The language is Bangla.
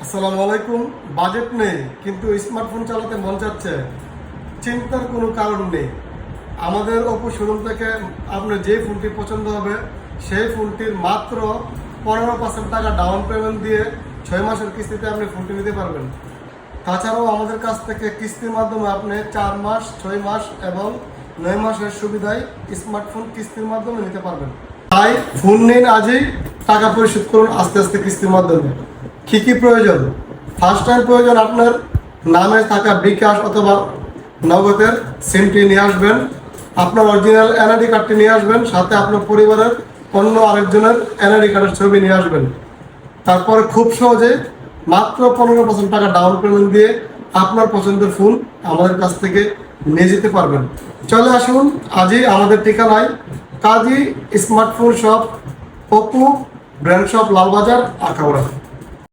আসসালামু আলাইকুম। বাজেট নেই কিন্তু স্মার্টফোন চালাতে মন চাচ্ছে, চিন্তার কোনো কারণ নেই। আমাদের ওপো শোরুম থেকে আপনার যে ফোনটি পছন্দ হবে সেই ফোনটির মাত্র 15% টাকা ডাউন পেমেন্ট দিয়ে 6 মাসের কিস্তিতে আপনি ফোনটি নিতে পারবেন। তাছাড়াও আমাদের কাছ থেকে কিস্তির মাধ্যমে আপনি 4 মাস, 6 মাস এবং 9 মাসের সুবিধায় স্মার্টফোন কিস্তির মাধ্যমে নিতে পারবেন। তাই ফোন নিন আজই, টাকা পরিশোধ করুন আস্তে আস্তে কিস্তির মাধ্যমে। কি কি প্রয়োজন? ফার্স্ট টাইম প্রয়োজন আপনার নামে থাকা বিকাশ অথবা নগদের সিমটি নিয়ে আসবেন, আপনার অরিজিনাল এনআইডি কার্ডটি নিয়ে আসবেন, সাথে আপনার পরিবারের অন্য আরেকজনের এনআইডি কার্ডের ছবি নিয়ে আসবেন। তারপর খুব সহজে মাত্র 15% টাকা ডাউন পেমেন্ট দিয়ে আপনার পছন্দের ফোন আমাদের কাছ থেকে নিয়ে যেতে পারবেন। চলে আসুন আজই আমাদের ঠিকানায়, Kazi smartphone shop, Oppo brand shop, Lalbazar, Akhaura.